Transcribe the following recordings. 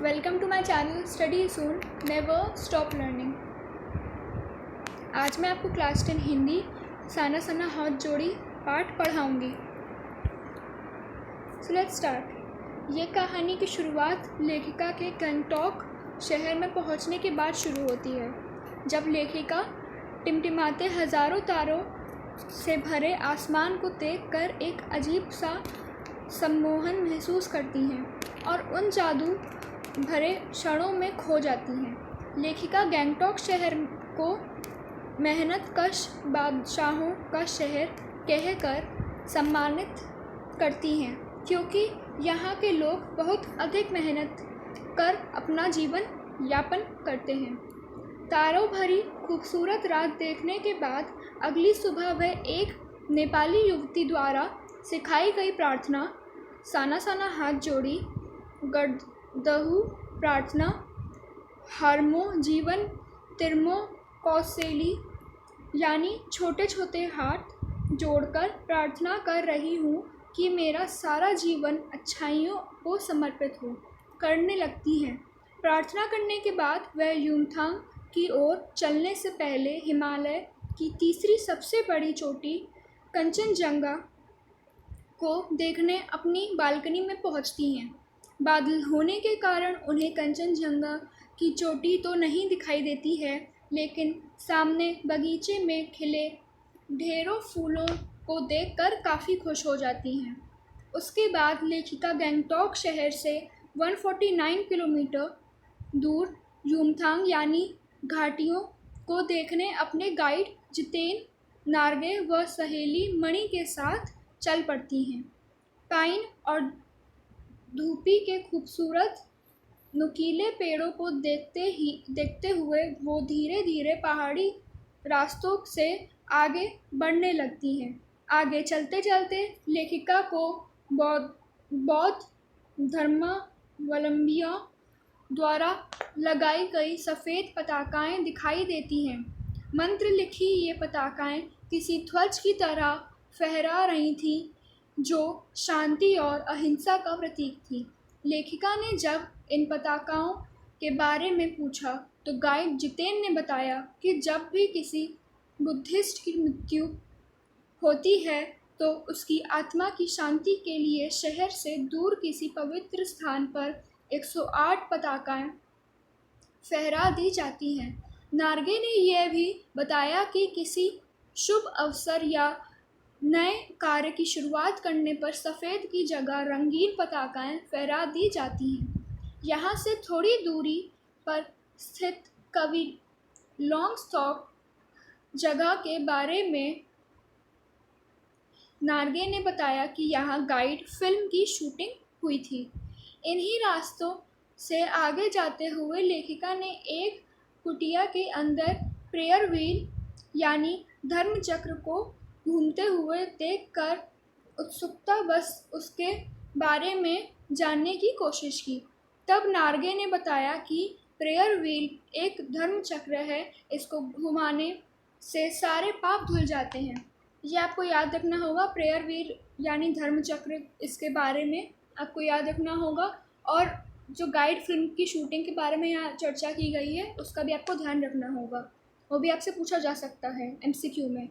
Welcome to my channel study soon never stop learning. आज मैं आपको क्लास 10 हिंदी साना सना हाथ जोड़ी पाठ पढ़ाऊँगी। So let's start. ये कहानी की शुरुआत लेखिका के गंगटोक शहर में पहुंचने के बाद शुरू होती है, जब लेखिका टिमटिमाते हज़ारों तारों से भरे आसमान को देखकर एक अजीब सा सम्मोहन महसूस करती हैं और उन जादू भरे क्षणों में खो जाती हैं। लेखिका गंगटोक शहर को मेहनत कश बादशाहों का शहर कहकर सम्मानित करती हैं, क्योंकि यहाँ के लोग बहुत अधिक मेहनत कर अपना जीवन यापन करते हैं। तारों भरी खूबसूरत रात देखने के बाद अगली सुबह वह एक नेपाली युवती द्वारा सिखाई गई प्रार्थना साना साना हाथ जोड़ी गडदहु प्रार्थना हरमो जीवन तिरमो कौशेली यानी छोटे छोटे हाथ जोड़कर प्रार्थना कर रही हूँ कि मेरा सारा जीवन अच्छाइयों को समर्पित हो करने लगती हैं। प्रार्थना करने के बाद वह युमथांग की ओर चलने से पहले हिमालय की तीसरी सबसे बड़ी चोटी कंचनजंगा को देखने अपनी बालकनी में पहुंचती हैं। बादल होने के कारण उन्हें कंचनजंगा की चोटी तो नहीं दिखाई देती है, लेकिन सामने बगीचे में खिले ढेरों फूलों को देखकर काफ़ी खुश हो जाती हैं। उसके बाद लेखिका गंगटोक शहर से 149 किलोमीटर दूर युमथांग यानी घाटियों को देखने अपने गाइड जितेन नार्गे व सहेली मणि के साथ चल पड़ती हैं। पाइन और धूपी के खूबसूरत नुकीले पेड़ों को देखते हुए वो धीरे धीरे पहाड़ी रास्तों से आगे बढ़ने लगती हैं। आगे चलते चलते लेखिका को बौद्ध धर्मावलंबियों द्वारा लगाई गई सफ़ेद पताकाएं दिखाई देती हैं। मंत्र लिखी ये पताकाएं किसी ध्वज की तरह फहरा रही थीं, जो शांति और अहिंसा का प्रतीक थी। लेखिका ने जब इन पताकाओं के बारे में पूछा तो गाइड जितेन ने बताया कि जब भी किसी बुद्धिस्ट की मृत्यु होती है तो उसकी आत्मा की शांति के लिए शहर से दूर किसी पवित्र स्थान पर 108 पताकाएं फहरा दी जाती हैं। नार्गे ने यह भी बताया कि किसी शुभ अवसर या नए कार्य की शुरुआत करने पर सफ़ेद की जगह रंगीन पताकाएं फहरा दी जाती हैं। यहाँ से थोड़ी दूरी पर स्थित कवि लॉन्गस्टॉक जगह के बारे में नार्गे ने बताया कि यहाँ गाइड फिल्म की शूटिंग हुई थी। इन्हीं रास्तों से आगे जाते हुए लेखिका ने एक कुटिया के अंदर प्रेयर व्हील यानी धर्मचक्र को घूमते हुए देखकर उत्सुकतावश उसके बारे में जानने की कोशिश की। तब नार्गे ने बताया कि प्रेयर व्हील एक धर्मचक्र है, इसको घुमाने से सारे पाप धुल जाते हैं। ये आपको याद रखना होगा, प्रेयर व्हील यानी धर्मचक्र, इसके बारे में आपको याद रखना होगा। और जो गाइड फिल्म की शूटिंग के बारे में यहाँ चर्चा की गई है उसका भी आपको ध्यान रखना होगा, वो भी आपसे पूछा जा सकता है MCQ में।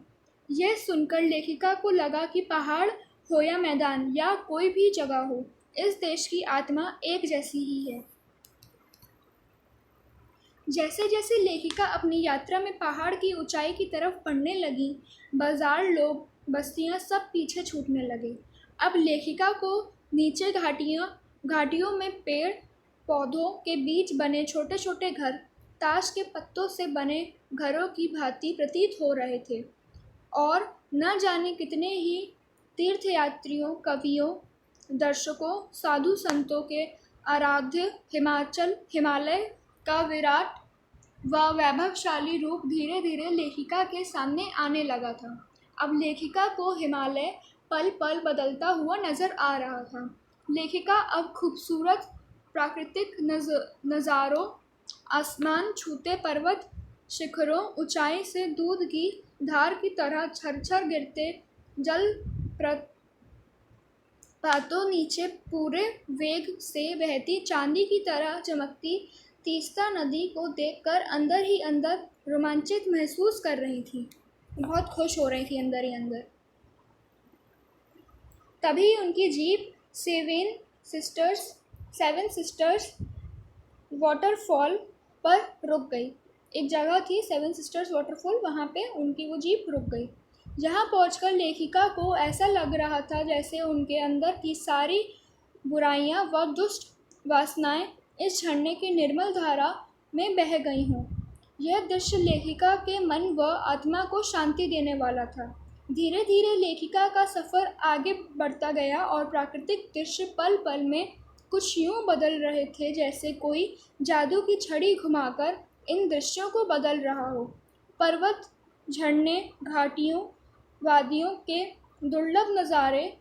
यह सुनकर लेखिका को लगा कि पहाड़ हो या मैदान या कोई भी जगह हो, इस देश की आत्मा एक जैसी ही है। जैसे जैसे लेखिका अपनी यात्रा में पहाड़ की ऊंचाई की तरफ बढ़ने लगी, बाजार, लोग, बस्तियां सब पीछे छूटने लगे। अब लेखिका को नीचे घाटियों में पेड़ पौधों के बीच बने छोटे छोटे घर ताश के पत्तों से बने घरों की भांति प्रतीत हो रहे थे, और न जाने कितने ही तीर्थयात्रियों, कवियों, दर्शकों, साधु संतों के आराध्य हिमालय का विराट व वैभवशाली रूप धीरे धीरे लेखिका के सामने आने लगा था। अब लेखिका को हिमालय पल पल बदलता हुआ नज़र आ रहा था। लेखिका अब खूबसूरत प्राकृतिक नज़ारों, आसमान छूते पर्वत शिखरों, ऊंचाई से दूध की धार की तरह झरझर गिरते जल पातों नीचे पूरे वेग से बहती चांदी की तरह चमकती तीस्ता नदी को देखकर अंदर ही अंदर रोमांचित महसूस कर रही थी। बहुत खुश हो रही थी अंदर ही अंदर। तभी उनकी जीप सेवन सिस्टर्स वाटरफॉल पर रुक गई। एक जगह थी सेवन सिस्टर्स वाटरफॉल, वहाँ पे उनकी वो जीप रुक गई। यहाँ पहुँचकर लेखिका को ऐसा लग रहा था जैसे उनके अंदर की सारी बुराइयाँ व दुष्ट वासनाएं इस झरने की निर्मल धारा में बह गई हों। यह दृश्य लेखिका के मन व आत्मा को शांति देने वाला था। धीरे धीरे लेखिका का सफ़र आगे बढ़ता गया और प्राकृतिक दृश्य पल पल में कुछ यूँ बदल रहे थे जैसे कोई जादू की छड़ी घुमाकर इन दृश्यों को बदल रहा हो। पर्वत, झरने, घाटियों, वादियों के दुर्लभ नज़ारे,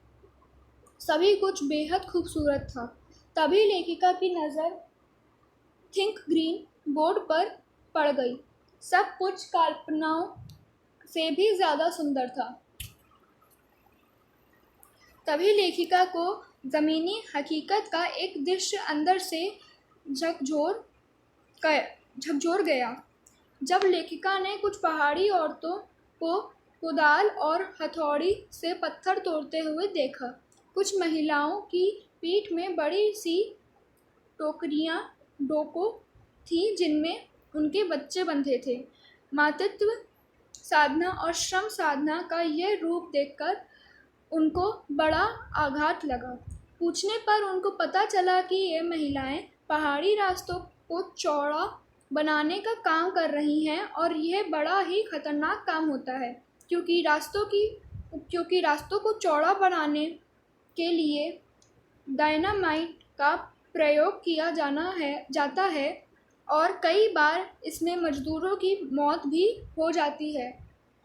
सभी कुछ बेहद खूबसूरत था। तभी लेखिका की नज़र थिंक ग्रीन बोर्ड पर पड़ गई। सब कुछ कल्पनाओं से भी ज़्यादा सुंदर था। तभी लेखिका को ज़मीनी हकीकत का एक दृश्य अंदर से झकझोर गया। जब लेखिका ने कुछ पहाड़ी औरतों को कुदाल और हथौड़ी से पत्थर तोड़ते हुए देखा। कुछ महिलाओं की पीठ में बड़ी सी डोको थी जिनमें उनके बच्चे बंधे थे। मातृत्व साधना और श्रम साधना का यह रूप देखकर उनको बड़ा आघात लगा। पूछने पर उनको पता चला कि ये महिलाएं पहाड़ी रास्तों को चौड़ा बनाने का काम कर रही हैं और यह बड़ा ही खतरनाक काम होता है, क्योंकि रास्तों को चौड़ा बनाने के लिए डायनामाइट का प्रयोग किया जाता है और कई बार इसमें मजदूरों की मौत भी हो जाती है।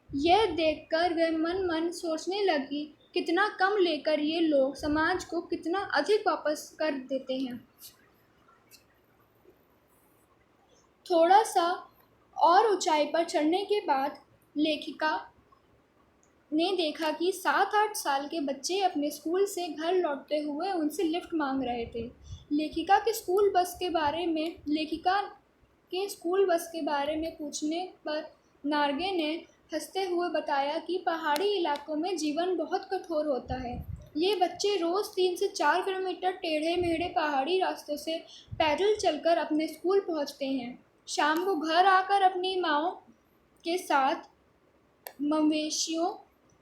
यह देखकर वह मन सोचने लगी, कितना कम लेकर ये लोग समाज को कितना अधिक वापस कर देते हैं। थोड़ा सा और ऊंचाई पर चढ़ने के बाद लेखिका ने देखा कि 7-8 साल के बच्चे अपने स्कूल से घर लौटते हुए उनसे लिफ्ट मांग रहे थे। लेखिका के स्कूल बस के बारे में पूछने पर नार्गे ने हंसते हुए बताया कि पहाड़ी इलाकों में जीवन बहुत कठोर होता है। ये बच्चे रोज़ 3 से 4 किलोमीटर टेढ़े मेढ़े पहाड़ी रास्तों से पैदल चलकर अपने स्कूल पहुंचते हैं। शाम को घर आकर अपनी माँओं के साथ मवेशियों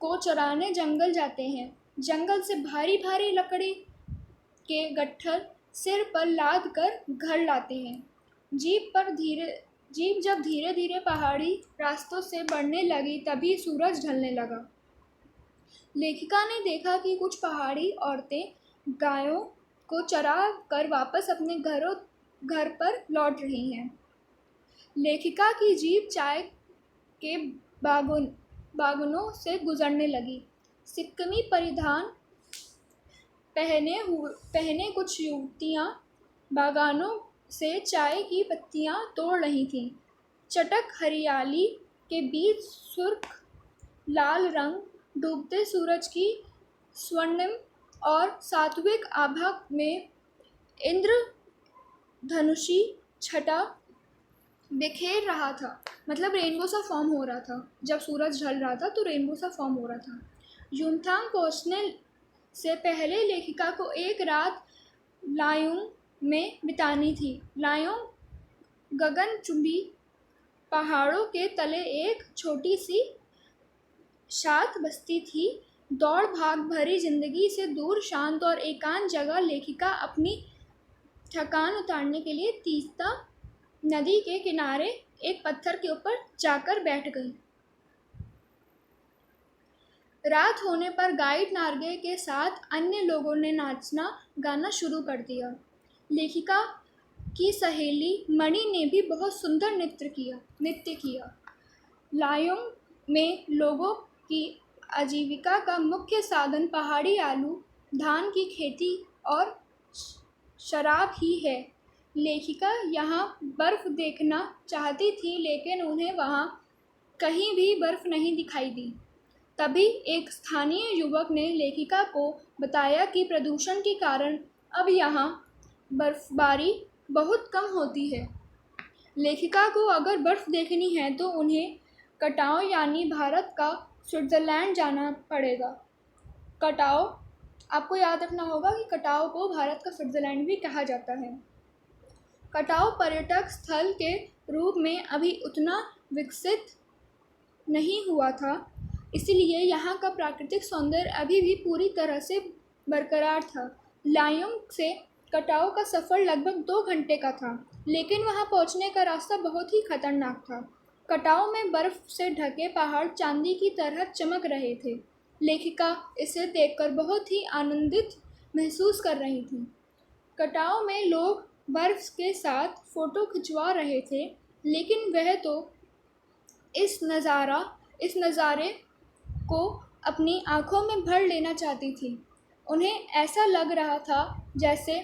को चराने जंगल जाते हैं। जंगल से भारी भारी लकड़ी के गट्ठर सिर पर लाद कर घर लाते हैं। जीप जब धीरे धीरे पहाड़ी रास्तों से बढ़ने लगी तभी सूरज ढलने लगा। लेखिका ने देखा कि कुछ पहाड़ी औरतें गायों को चरा कर वापस अपने घर पर लौट रही हैं। लेखिका की जीप चाय के बागनों से गुजरने लगी। सिक्किमी परिधान पहने कुछ युवतियाँ बागानों से चाय की पत्तियाँ तोड़ रही थीं। चटक हरियाली के बीच सुर्ख लाल रंग डूबते सूरज की स्वर्णिम और सात्विक आभा में इंद्रधनुषी छटा बिखेर रहा था। मतलब रेनबो सा फॉर्म हो रहा था। जब सूरज ढल रहा था तो रेनबो सा फॉर्म हो रहा था। युमथांग पहुँचने से पहले लेखिका को एक रात लायोंग में बितानी थी। लायोंग गगनचुंबी पहाड़ों के तले एक छोटी सी शांत बस्ती थी। दौड़ भाग भरी जिंदगी से दूर शांत और एकांत जगह लेखिका अपनी थकान उतारने के लिए तीस्ता नदी के किनारे एक पत्थर के ऊपर जाकर बैठ गई। रात होने पर गाइड नार्गे के साथ अन्य लोगों ने नाचना गाना शुरू कर दिया। लेखिका की सहेली मणि ने भी बहुत सुंदर नृत्य किया। लायोंग में लोगों की आजीविका का मुख्य साधन पहाड़ी आलू, धान की खेती और शराब ही है। लेखिका यहाँ बर्फ़ देखना चाहती थी, लेकिन उन्हें वहाँ कहीं भी बर्फ़ नहीं दिखाई दी। तभी एक स्थानीय युवक ने लेखिका को बताया कि प्रदूषण के कारण अब यहाँ बर्फबारी बहुत कम होती है। लेखिका को अगर बर्फ़ देखनी है तो उन्हें कटाव यानी भारत का स्विट्ज़रलैंड जाना पड़ेगा। कटाव, आपको याद रखना होगा कि कटाव को भारत का स्विट्ज़रलैंड भी कहा जाता है। कटाव पर्यटक स्थल के रूप में अभी उतना विकसित नहीं हुआ था, इसलिए यहाँ का प्राकृतिक सौंदर्य अभी भी पूरी तरह से बरकरार था। लायुंग से कटाव का सफ़र लगभग 2 घंटे का था, लेकिन वहाँ पहुँचने का रास्ता बहुत ही खतरनाक था। कटाव में बर्फ़ से ढके पहाड़ चांदी की तरह चमक रहे थे। लेखिका इसे देखकर बहुत ही आनंदित महसूस कर रही थी। कटाव में लोग बर्फ़ के साथ फ़ोटो खिंचवा रहे थे, लेकिन वह तो इस नज़ारे को अपनी आँखों में भर लेना चाहती थी। उन्हें ऐसा लग रहा था जैसे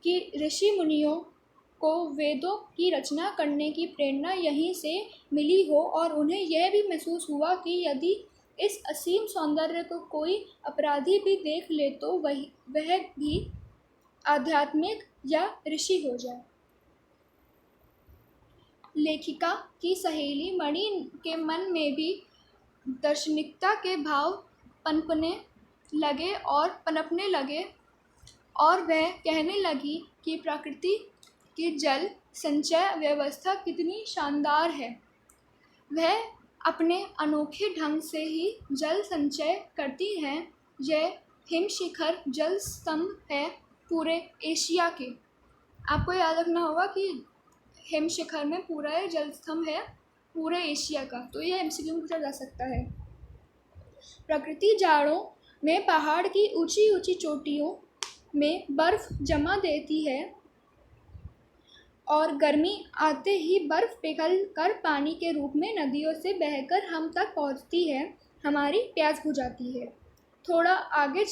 कि ऋषि मुनियों को वेदों की रचना करने की प्रेरणा यहीं से मिली हो, और उन्हें यह भी महसूस हुआ कि यदि इस असीम सौंदर्य को कोई अपराधी भी देख ले तो वह भी आध्यात्मिक या ऋषि हो जाए। लेखिका की सहेली मणि के मन में भी दार्शनिकता के भाव पनपने लगे और वह कहने लगी कि प्रकृति की जल संचय व्यवस्था कितनी शानदार है। वह अपने अनोखे ढंग से ही जल संचय करती है। यह हिमशिखर जल स्तंभ है पूरे एशिया के। आपको याद रखना होगा कि हिमशिखर में पूरा जल स्तंभ है पूरे एशिया का, तो यह एमसीक्यू में पूछा जा सकता है। प्रकृति जाड़ों में पहाड़ की ऊंची ऊंची चोटियों में बर्फ जमा देती है और गर्मी आते ही बर्फ पिघल कर पानी के रूप में नदियों से बहकर हम तक पहुंचती है। हमारी प्यास बुझाती है। थोड़ा आगे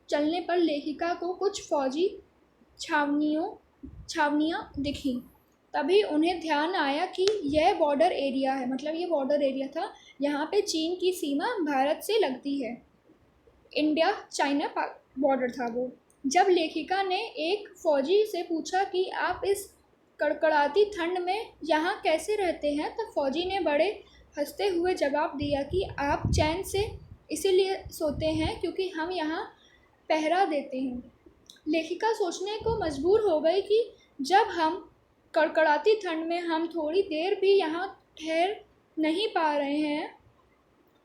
चलने पर लेखिका को कुछ फौजी छावनियाँ दिखीं। तभी उन्हें ध्यान आया कि यह बॉर्डर एरिया है, मतलब ये बॉर्डर एरिया था। यहाँ पे चीन की सीमा भारत से लगती है। इंडिया चाइना बॉर्डर था वो। जब लेखिका ने एक फौजी से पूछा कि आप इस कड़कड़ाती ठंड में यहाँ कैसे रहते हैं, तो फौजी ने बड़े हंसते हुए जवाब दिया कि आप चैन से इसीलिए सोते हैं क्योंकि हम यहाँ पहरा देते हैं। लेखिका सोचने को मजबूर हो गई कि जब हम कड़कड़ाती ठंड में हम थोड़ी देर भी यहाँ ठहर नहीं पा रहे हैं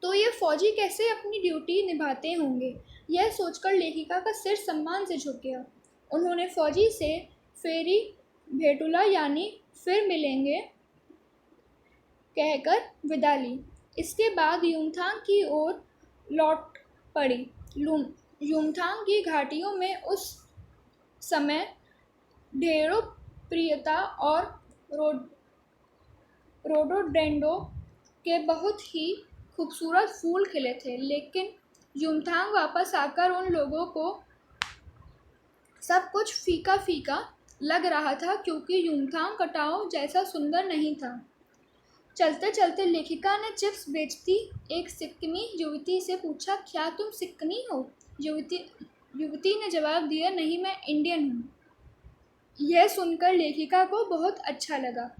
तो ये फौजी कैसे अपनी ड्यूटी निभाते होंगे। यह सोचकर लेखिका का सिर सम्मान से झुक गया। उन्होंने फौजी से फेरी भेटुला यानी फिर मिलेंगे कहकर विदा ली। इसके बाद युमथांग की ओर लौट पड़ी। युमथांग की घाटियों में उस समय ढेरों प्रियता और रोडोडेंड्रो के बहुत ही खूबसूरत फूल खिले थे, लेकिन युमथांग वापस आकर उन लोगों को सब कुछ फीका फीका लग रहा था क्योंकि युमथांग कटाव जैसा सुंदर नहीं था। चलते चलते लेखिका ने चिप्स बेचती एक सिक्किमी युवती से पूछा, क्या तुम सिक्किमी हो? युवती ने जवाब दिया, नहीं, मैं इंडियन हूँ। यह सुनकर लेखिका को बहुत अच्छा लगा।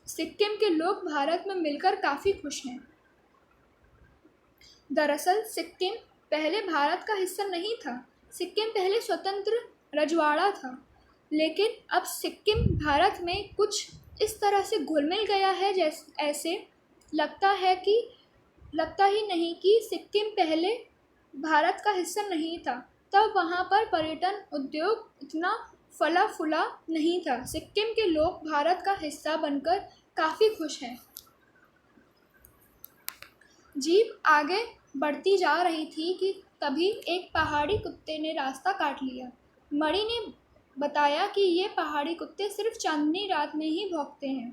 सिक्किम के लोग भारत में मिलकर काफ़ी खुश हैं। दरअसल सिक्किम पहले भारत का हिस्सा नहीं था। सिक्किम पहले स्वतंत्र रजवाड़ा था, लेकिन अब सिक्किम भारत में कुछ इस तरह से घुल मिल गया है जैसे ऐसे लगता ही नहीं कि सिक्किम पहले भारत का हिस्सा नहीं था। तब वहाँ पर पर्यटन उद्योग इतना फला फूला नहीं था। सिक्किम के लोग भारत का हिस्सा बनकर काफ़ी खुश हैं। जीप आगे बढ़ती जा रही थी कि तभी एक पहाड़ी कुत्ते ने रास्ता काट लिया। मणि ने बताया कि ये पहाड़ी कुत्ते सिर्फ चांदनी रात में ही भौंकते हैं।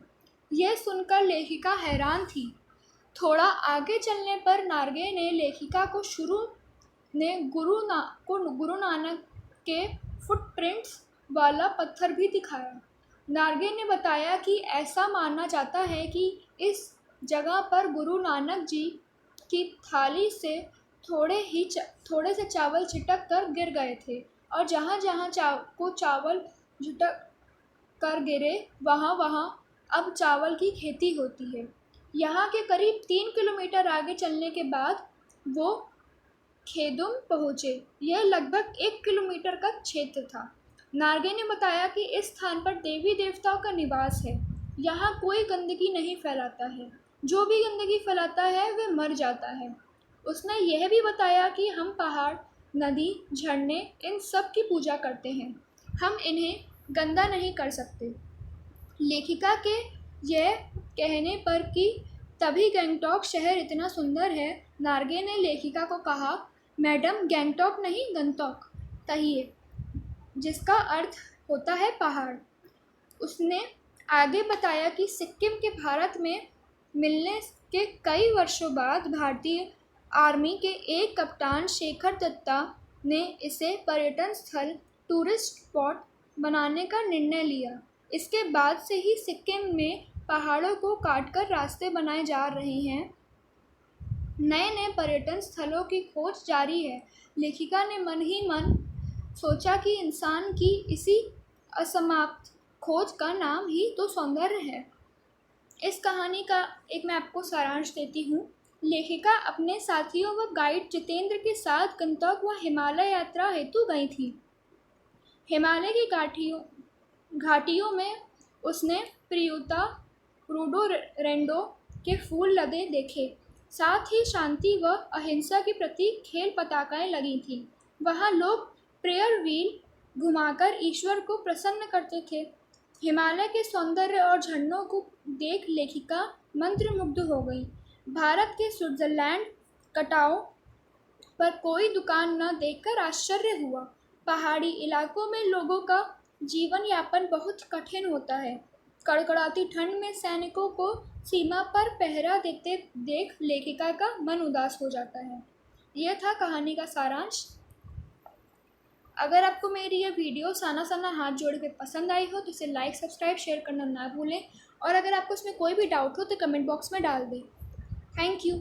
यह सुनकर लेखिका हैरान थी। थोड़ा आगे चलने पर नार्गे ने लेखिका को गुरु नानक के फुटप्रिंट्स वाला पत्थर भी दिखाया। नार्गे ने बताया कि ऐसा माना जाता है कि इस जगह पर गुरु नानक जी की थाली से थोड़े से चावल छिटक कर गिर गए थे, और जहाँ जहाँ चावल झुटक कर गिरे वहाँ वहाँ अब चावल की खेती होती है। यहाँ के करीब 3 किलोमीटर आगे चलने के बाद वो खेदुम पहुँचे। यह लगभग 1 किलोमीटर का क्षेत्र था। नार्गे ने बताया कि इस स्थान पर देवी देवताओं का निवास है। यहाँ कोई गंदगी नहीं फैलाता है, जो भी गंदगी फैलाता है वह मर जाता है। उसने यह भी बताया कि हम पहाड़, नदी, झरने इन सब की पूजा करते हैं, हम इन्हें गंदा नहीं कर सकते। लेखिका के यह कहने पर कि तभी गैंगटॉक शहर इतना सुंदर है, नार्गे ने लेखिका को कहा, मैडम गैंगटॉक नहीं गंगटॉक कहिए, जिसका अर्थ होता है पहाड़। उसने आगे बताया कि सिक्किम के भारत में मिलने के कई वर्षों बाद भारतीय आर्मी के एक कप्तान शेखर दत्ता ने इसे पर्यटन स्थल, टूरिस्ट स्पॉट बनाने का निर्णय लिया। इसके बाद से ही सिक्किम में पहाड़ों को काटकर रास्ते बनाए जा रहे हैं, नए नए पर्यटन स्थलों की खोज जारी है। लेखिका ने मन ही मन सोचा कि इंसान की इसी असमाप्त खोज का नाम ही तो सौंदर्य है। इस कहानी का एक मैं आपको सारांश देती हूँ। लेखिका अपने साथियों व गाइड जितेंद्र के साथ गंगटॉक व हिमालय यात्रा हेतु गई थी। हिमालय की घाटियों में उसने प्रियुता रोडोरेंडो के फूल लदे देखे, साथ ही शांति व अहिंसा के प्रतीक खेल पताकाएं लगी थीं। वहाँ लोग प्रेयर व्हील घुमाकर ईश्वर को प्रसन्न करते थे। हिमालय के सौंदर्य और झरनों को देख लेखिका मंत्रमुग्ध हो गई। भारत के स्विट्जरलैंड कटाव पर कोई दुकान न देखकर आश्चर्य हुआ। पहाड़ी इलाकों में लोगों का जीवन यापन बहुत कठिन होता है। कड़कड़ाती ठंड में सैनिकों को सीमा पर पहरा देते देख लेखिका का मन उदास हो जाता है। यह था कहानी का सारांश। अगर आपको मेरी यह वीडियो साना साना हाथ जोड़ के पसंद आई हो तो इसे लाइक, सब्सक्राइब, शेयर करना ना भूलें, और अगर आपको इसमें कोई भी डाउट हो तो कमेंट बॉक्स में डाल दें। Thank you.